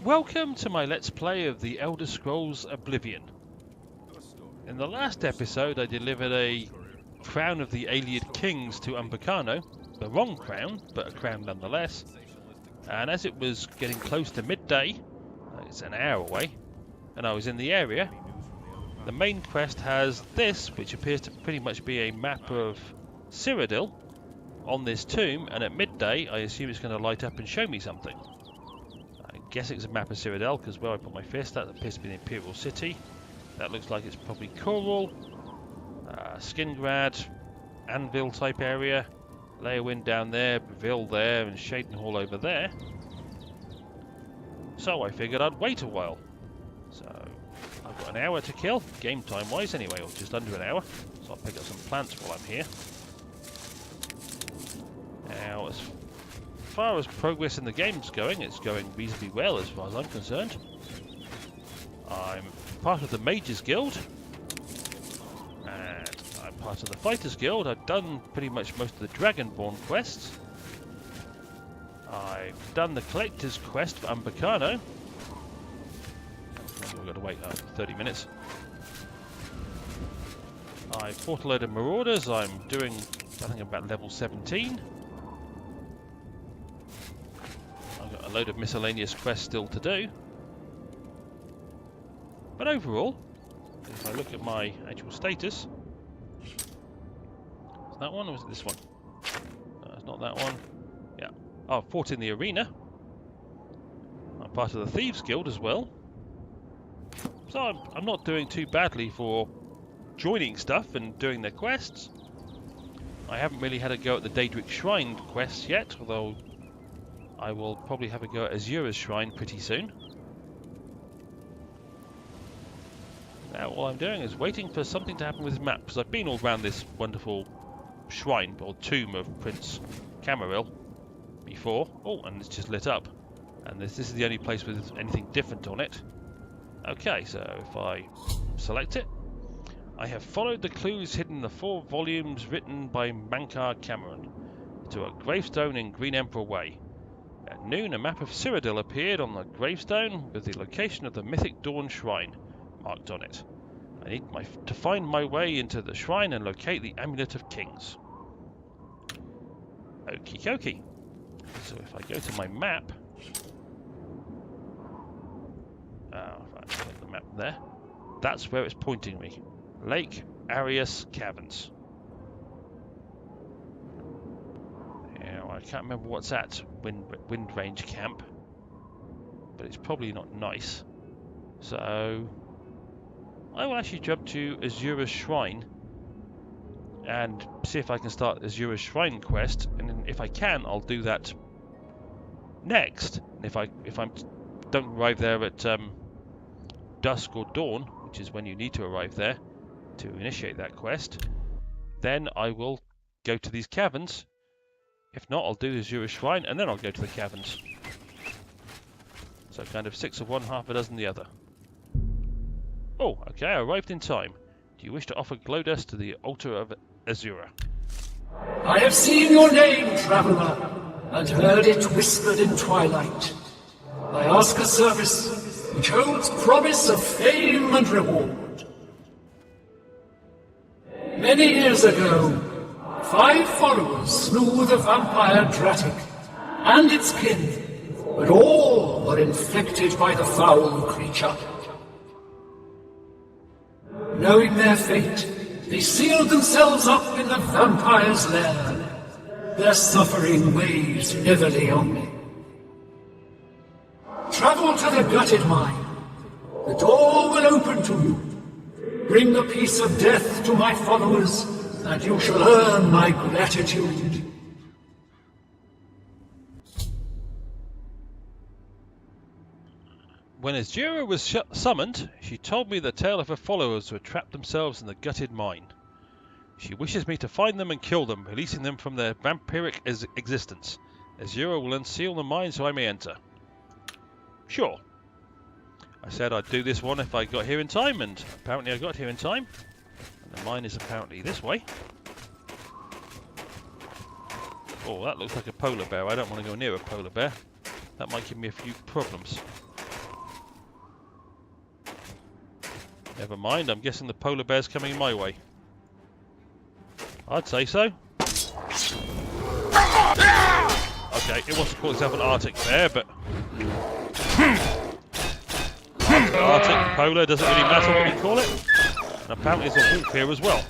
Welcome to my Let's Play of the Elder Scrolls Oblivion. In the last episode I delivered a Crown of the Ayleid Kings to Umbercano, the wrong crown, but a crown nonetheless, and as it was getting close to midday, it's an hour away, and I was in the area, the main quest has this, which appears to pretty much be a map of Cyrodiil on this tomb, and at midday I assume it's going to light up and show me something. I guess it's a map of Cyrodiil, because where I put my fist, that appears to be the Imperial City. That looks like it's probably Coral, Skingrad, Anvil type area, Leyawind down there, Vil there, and Shadenhall over there. So I figured I'd wait a while. So I've got an hour to kill, game time wise anyway, or just under an hour. So I'll pick up some plants while I'm here. Now, as far as progress in the game's going, it's going reasonably well as far as I'm concerned. I'm part of the Mages Guild, and I'm part of the Fighters Guild. I've done pretty much most of the Dragonborn quests. I've done the Collector's quest for Umbercano. We've got to wait 30 minutes. I fought a load of Marauders. I'm doing, I think, about level 17. I've got a load of miscellaneous quests still to do. But overall, if I look at my actual status, is that one or is it this one? No, it's not that one. Yeah. Oh, I've fought in the arena. I'm part of the Thieves Guild as well. So I'm not doing too badly for joining stuff and doing their quests. I haven't really had a go at the Daedric Shrine quests yet, although I will probably have a go at Azura's Shrine pretty soon. Now all I'm doing is waiting for something to happen with his map, because I've been all around this wonderful shrine, or tomb of Prince Camaril before. Oh, and it's just lit up. And this is the only place with anything different on it. Okay, so if I select it, I have followed the clues hidden in the 4 volumes written by Mankar Cameron to a gravestone in Green Emperor Way. At noon, a map of Cyrodiil appeared on the gravestone with the location of the Mythic Dawn Shrine marked on it. I need to find my way into the shrine and locate the Amulet of Kings. Okie dokie. So if I go to my map, if I put the map there, that's where it's pointing me. Lake Arius Caverns. Now I can't remember what's at Wind Range Camp, but it's probably not nice. So I will actually jump to Azura's Shrine and see if I can start Azura's Shrine quest, and then if I can, I'll do that next. And if I don't arrive there at dusk or dawn, which is when you need to arrive there to initiate that quest, then I will go to these caverns. If not, I'll do Azura's Shrine and then I'll go to the caverns. So kind of 6 of one, half a dozen the other. Oh, okay, I arrived in time. Do you wish to offer glow dust to the altar of Azura? I have seen your name, traveller, and heard it whispered in twilight. I ask a service which holds promise of fame and reward. Many years ago, 5 followers slew the vampire Dratic and its kin, but all were infected by the foul creature. Knowing their fate, they sealed themselves up in the vampire's lair. Their suffering weighs heavily on me. Travel to the gutted mine. The door will open to you. Bring the piece of death to my followers, and you shall earn my gratitude. When Azura was summoned, she told me the tale of her followers who had trapped themselves in the gutted mine. She wishes me to find them and kill them, releasing them from their vampiric existence. Azura will unseal the mine so I may enter. Sure. I said I'd do this one if I got here in time, and apparently I got here in time. And the mine is apparently this way. Oh, that looks like a polar bear. I don't want to go near a polar bear. That might give me a few problems. Never mind, I'm guessing the polar bear's coming my way. I'd say so. Okay, it wants to call itself an Arctic bear, but... Arctic, polar, doesn't really matter what you call it. And apparently there's a wolf here as well.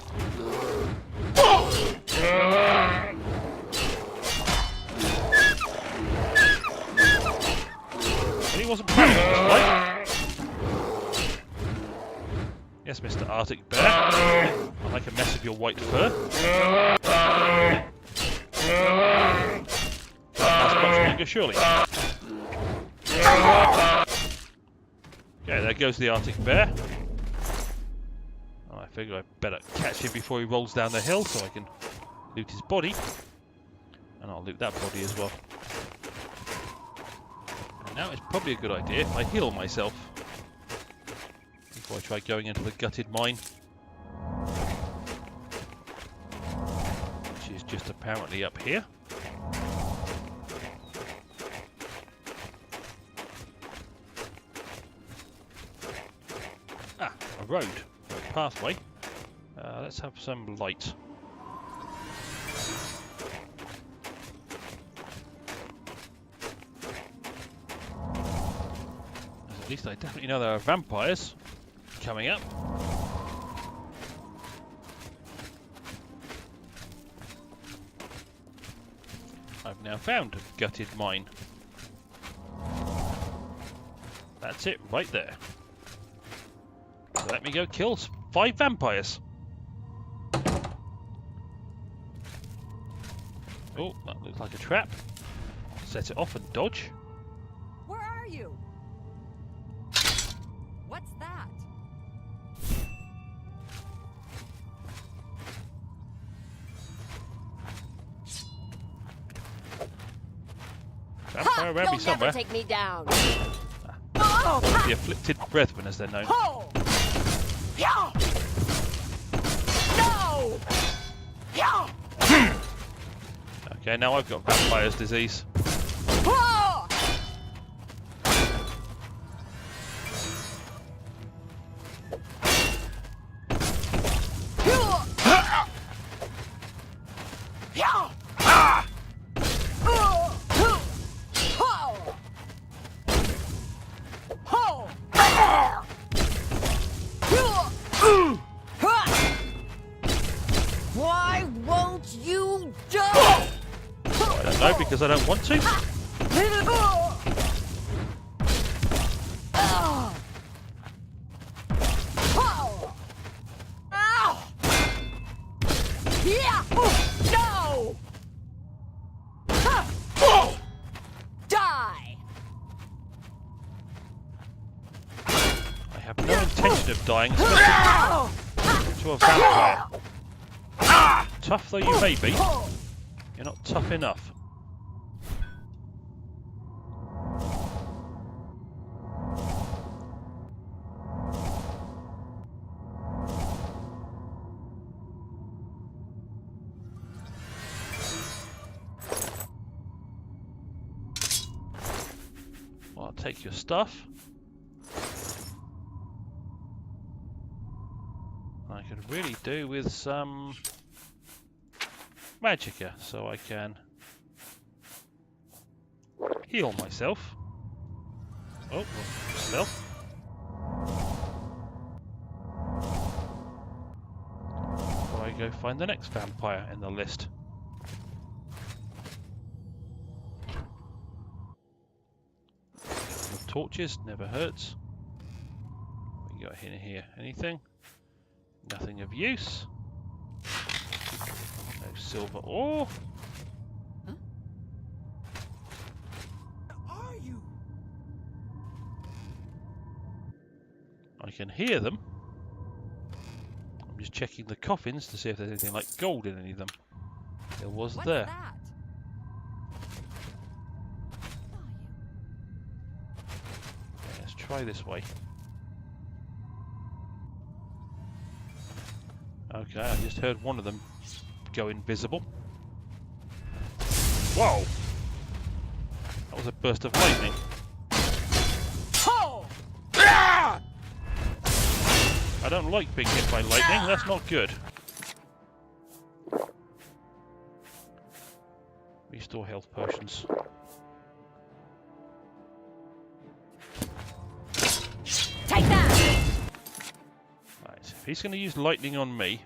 And he wasn't planning on this fight. Yes, Mr. Arctic bear. I like a mess of your white fur. That's much longer, surely. Okay, there goes the Arctic bear. Oh, I figure I better catch him before he rolls down the hill so I can loot his body. And I'll loot that body as well. And now it's probably a good idea if I heal myself before I try going into the gutted mine. Which is just apparently up here. Ah, a road. A pathway. Let's have some light. At least I definitely know there are vampires coming up. I've now found a gutted mine. That's it, right there. So let me go kill 5 vampires. Oh, that looks like a trap. Set it off and dodge. Where are you? What's that? Vampire around me You'll somewhere. never take me down. The afflicted brethren, as they're known. Oh! Yeah! No! Yeah! Okay, now I've got vampire's disease. Oh! Yeah! Why won't you die? I don't know, because I don't want to. No! Die! I have no intention of dying, especially to a vampire. Tough though you may be, you're not tough enough. Well, I'll take your stuff. I could really do with some magicka, so I can heal myself. Oh, smell. Before I go find the next vampire in the list. The torches never hurts. What we got in here? Anything? Nothing of use. No silver ore. Huh? Where are you? I can hear them. I'm just checking the coffins to see if there's anything like gold in any of them. There was What's there. that? Okay, let's try this way. Okay, I just heard one of them go invisible. Whoa! That was a burst of lightning. Oh! I I don't like being hit by lightning, that's not good. Restore health potions. Take that! Right, if he's going to use lightning on me,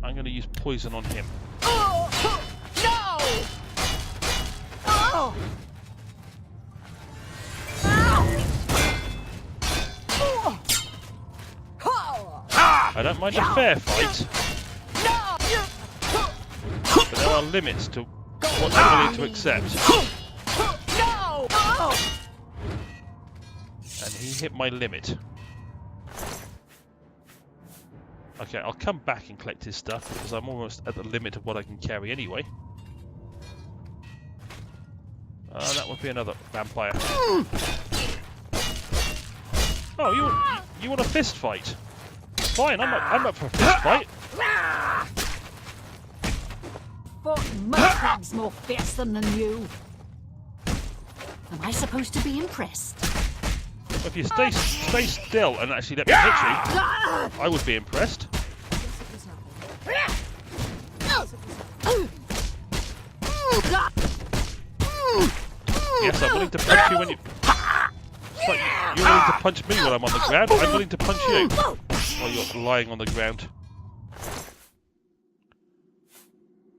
I'm going to use poison on him. Oh, no! Oh! I don't mind a fair fight, but there are limits to what I'm willing to accept. And he hit my limit. Okay, I'll come back and collect his stuff because I'm almost at the limit of what I can carry anyway. That would be another vampire. Oh, you want a fist fight? Fine, I'm up for a fist fight. But most things more fearsome than you. Am I supposed to be impressed? If you stay still and actually let me hit you, I would be impressed. Yes, I'm willing to punch you when you... It's like you're willing to punch me when I'm on the ground. I'm willing to punch you while you're lying on the ground.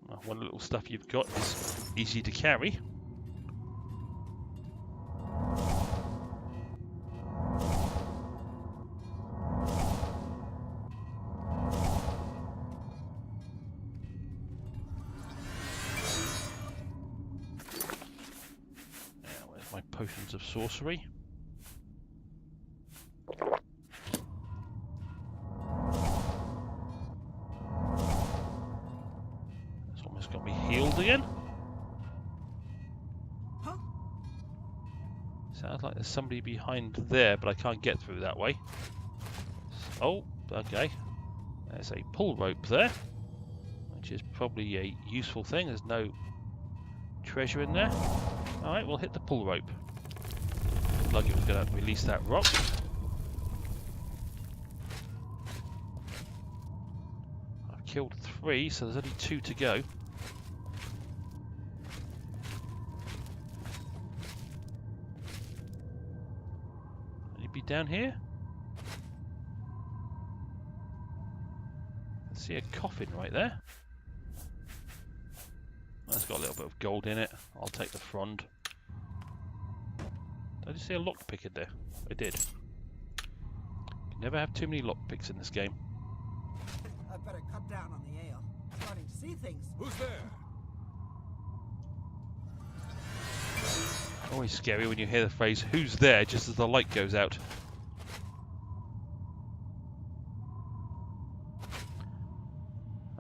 Well, one little stuff you've got is easy to carry. My potions of sorcery. That's almost got me healed again. Huh? Sounds like there's somebody behind there, but I can't get through that way. Oh, okay. There's a pull rope there, which is probably a useful thing. There's no treasure in there. Alright, we'll hit the pull rope. Looked like it was going to release that rock. I've killed 3, so there's only 2 to go. Will you be down here? I see a coffin right there. That's got a little bit of gold in it. I'll take the frond. Did I just see a lockpick in there? I did. You never have too many lockpicks in this game. I better cut down on the ale. Starting to see things. Who's there? Always scary when you hear the phrase, "Who's there?" just as the light goes out.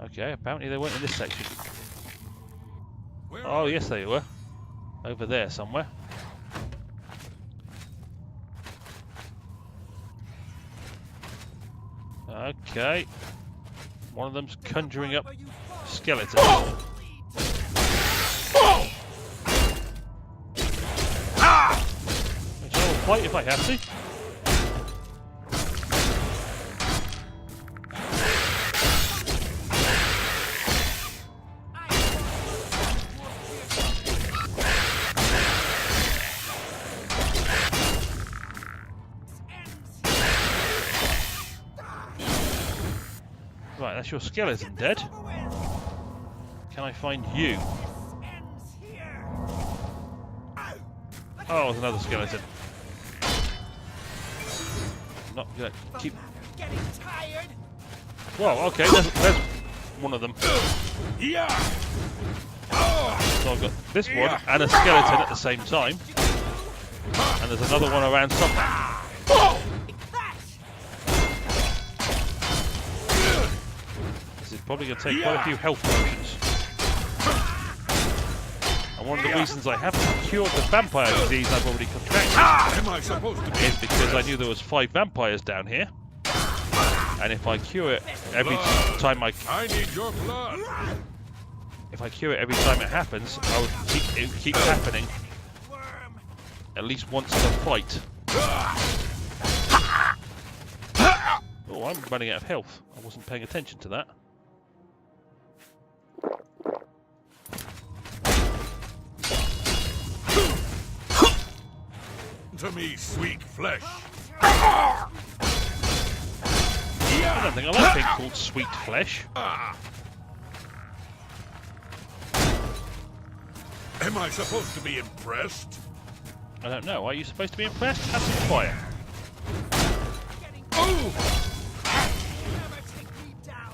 Okay, apparently they weren't in this section. Oh, yes they were. Over there somewhere. Okay. One of them's conjuring up skeletons. Which I will fight if I have to. Right, that's your skeleton dead. Can I find you? Oh, there's another skeleton. Not gonna keep. Getting tired. Whoa, okay, there's one of them. Yeah. So I've got this one and a skeleton at the same time. And there's another one around somewhere. This is probably going to take quite a few health potions. And one of the reasons I haven't cured the vampire disease I've already contracted Am I supposed to be? is because I knew there was 5 vampires down here. And if I cure it every time I need your blood. if I cure it every time it happens, it would keep happening at least once in a fight. Oh, I'm running out of health. I wasn't paying attention to that. To me, sweet flesh. I don't think I like being called sweet flesh. Am I supposed to be impressed? I don't know. Are you supposed to be impressed? Have some fire. Oh! Never take me down.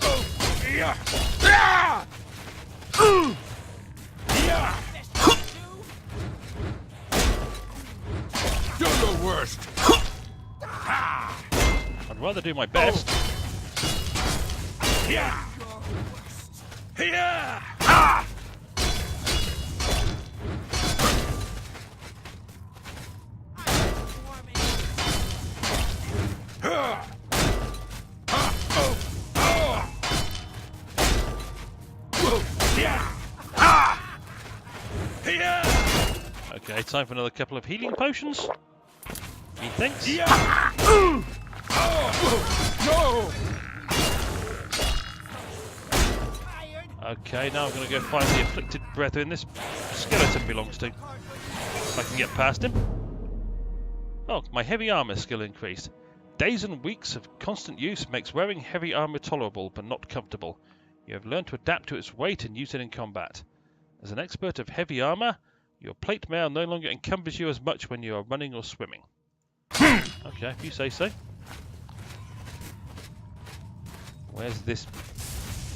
Oh! Yeah! Ah! Yeah! You're the worst. I'd rather do my best. Yeah! Yeah! Ah! Okay, time for another couple of healing potions. Methinks. No! Okay, now I'm going to go find the afflicted brethren this skeleton belongs to. If I can get past him. Oh, my heavy armor skill increased. Days and weeks of constant use makes wearing heavy armor tolerable but not comfortable. You have learned to adapt to its weight and use it in combat. As an expert of heavy armor, your plate mail no longer encumbers you as much when you are running or swimming. Okay, if you say so. Where's this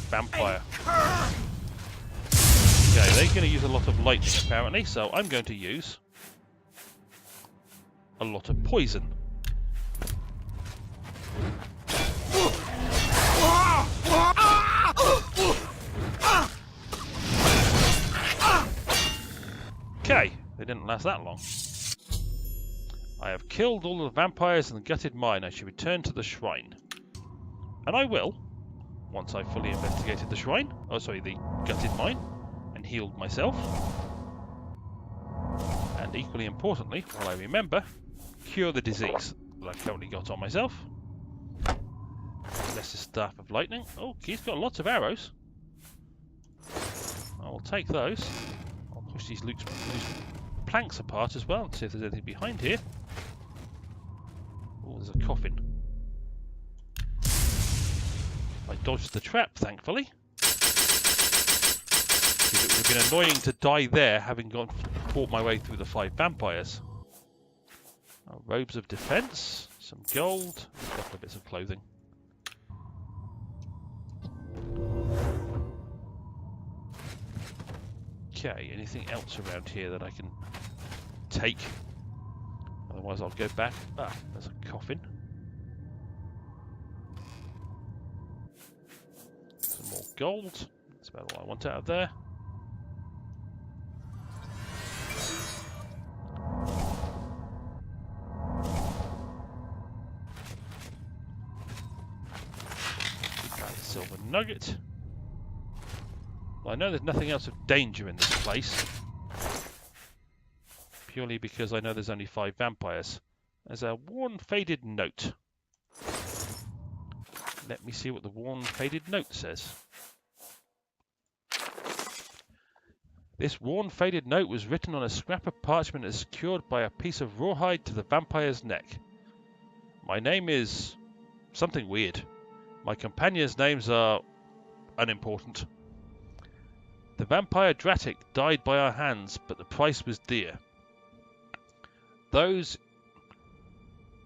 vampire? Okay, they're going to use a lot of lightning apparently, so I'm going to use a lot of poison. Okay, they didn't last that long. I have killed all the vampires and gutted mine. I should return to the shrine. And I will, once I've fully investigated the shrine. Oh, sorry, the gutted mine. And healed myself. And equally importantly, while I remember, cure the disease that I've currently got on myself. Lesser Staff of Lightning. Oh, he's got lots of arrows. I will take those. I'll push these loose planks apart as well and see if there's anything behind here. Oh, there's a coffin. I dodged the trap, thankfully. Because it would have been annoying to die there, having fought my way through the 5 vampires. Robes of defense, some gold, a couple of bits of clothing. Okay, anything else around here that I can take? Otherwise I'll go back. Ah, there's a coffin. Some more gold. That's about all I want out of there. Silver nugget. Well, I know there's nothing else of danger in this place. Purely because I know there's only 5 vampires. There's a worn, faded note. Let me see what the worn, faded note says. This worn, faded note was written on a scrap of parchment and secured by a piece of rawhide to the vampire's neck. My name is something weird. My companions' names are unimportant. The vampire Dratic died by our hands, but the price was dear. Those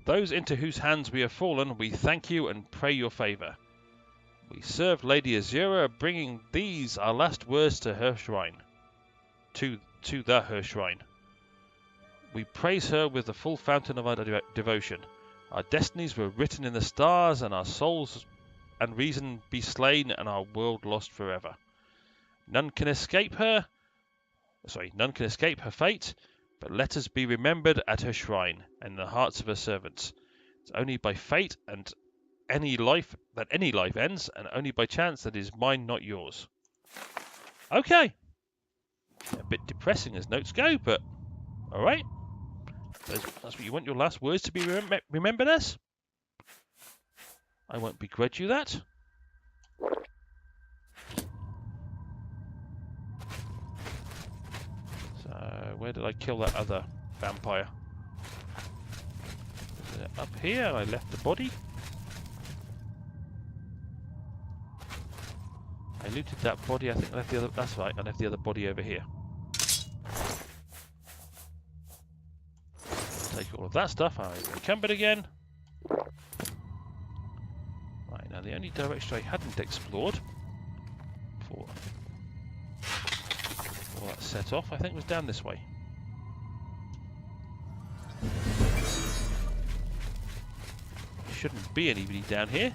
into whose hands we have fallen, we thank you and pray your favour. We serve Lady Azura, bringing these our last words to her shrine. To her shrine. We praise her with the full fountain of our devotion. Our destinies were written in the stars, and our souls and reason be slain, and our world lost forever. None can escape her fate, but let us be remembered at her shrine, and in the hearts of her servants. It's only by fate and any life ends, and only by chance that is mine, not yours. Okay. A bit depressing as notes go, but alright. That's what you want your last words to be remembered as? I won't begrudge you that. So, where did I kill that other vampire? Was it up here? I left the body. I looted that body. I think I left the other. That's right. I left the other body over here. Take all of that stuff. I'm encumbered again. Right, now the only direction I hadn't explored before that set off, I think, was down this way. Shouldn't be anybody down here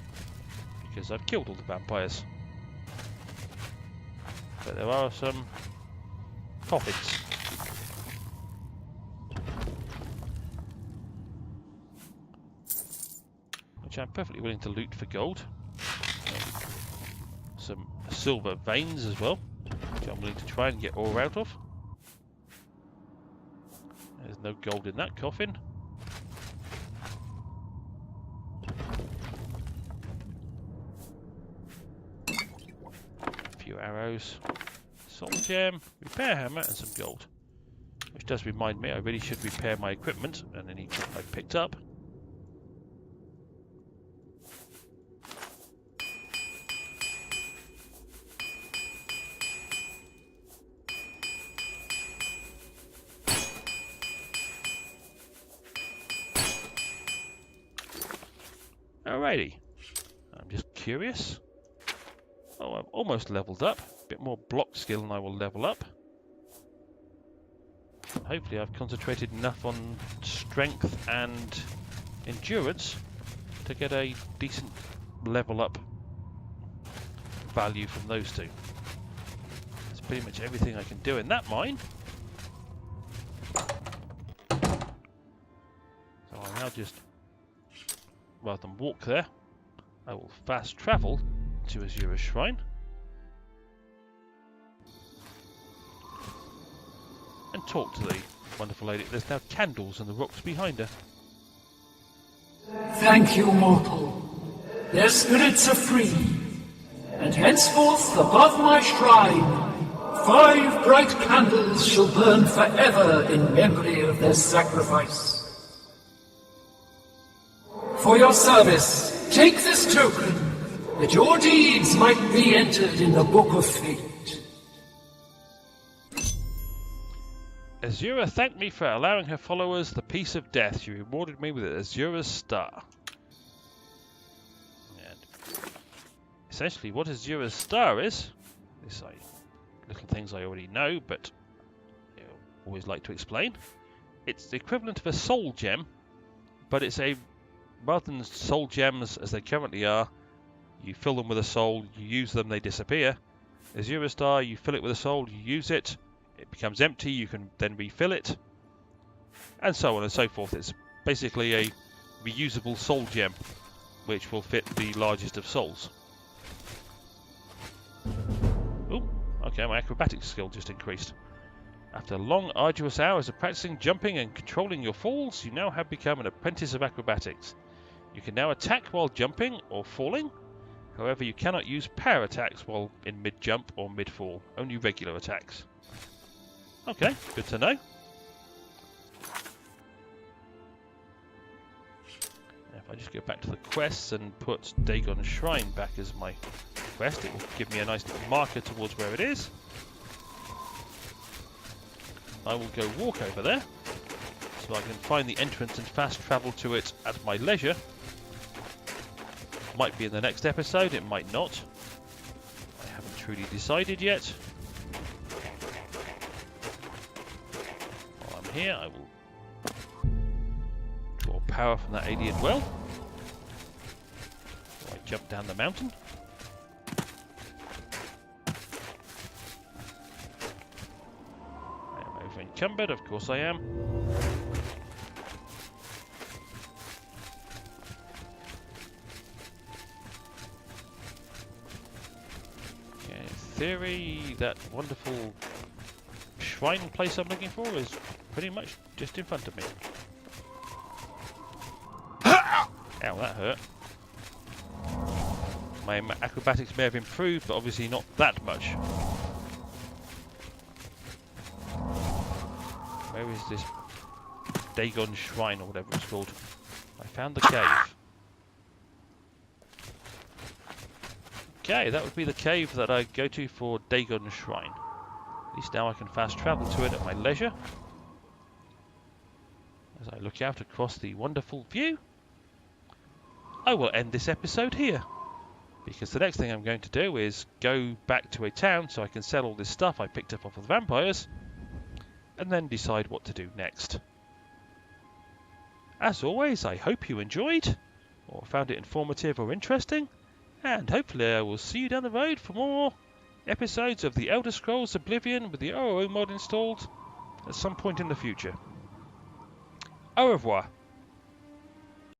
because I've killed all the vampires. But there are some coffins. Which I'm perfectly willing to loot for gold. Some silver veins as well, which I'm willing to try and get ore out of. There's no gold in that coffin. A few arrows, soul gem, repair hammer and some gold. Which does remind me I really should repair my equipment and any equipment I've picked up. Alrighty, I'm just curious. Oh, I'm almost leveled up. A bit more block skill and I will level up. And hopefully I've concentrated enough on strength and endurance to get a decent level up value from those two. That's pretty much everything I can do in that mine. So I'll now just, rather than walk there, I will fast travel to Azura's shrine and talk to the wonderful lady. There's now candles in the rocks behind her. Thank you, mortal. Their spirits are free, and henceforth above my shrine 5 bright candles shall burn forever in memory of their sacrifice. For your service, take this token, that your deeds might be entered in the Book of Fate. Azura thanked me for allowing her followers the peace of death. She rewarded me with Azura's star. And essentially what Azura's star is, this little things I already know, but I always like to explain. It's the equivalent of a soul gem, but it's a, rather than soul gems as they currently are, you fill them with a soul, you use them, they disappear. Azura star, you fill it with a soul, you use it, it becomes empty, you can then refill it, and so on and so forth. It's basically a reusable soul gem, which will fit the largest of souls. Oh, okay, my acrobatics skill just increased. After long, arduous hours of practicing jumping and controlling your falls, you now have become an apprentice of acrobatics. You can now attack while jumping or falling. However, you cannot use power attacks while in mid-jump or mid-fall, only regular attacks. Okay, good to know. If I just go back to the quests and put Dagon's Shrine back as my quest, it will give me a nice little marker towards where it is. I will go walk over there, so I can find the entrance and fast travel to it at my leisure. Might be in the next episode, it might not. I haven't truly decided yet. While I'm here, I will draw power from that alien well. So I jump down the mountain. I am over encumbered, of course I am. Theory, that wonderful shrine place I'm looking for is pretty much just in front of me. Ow, that hurt. My acrobatics may have improved, but obviously not that much. Where is this Dagon Shrine or whatever it's called? I found the cave. Okay, that would be the cave that I go to for Dagon Shrine. At least now I can fast travel to it at my leisure. As I look out across the wonderful view, I will end this episode here. Because the next thing I'm going to do is go back to a town so I can sell all this stuff I picked up off of the vampires, and then decide what to do next. As always, I hope you enjoyed, or found it informative or interesting, and hopefully I will see you down the road for more episodes of the Elder Scrolls Oblivion with the OO mod installed at some point in the future. Au revoir.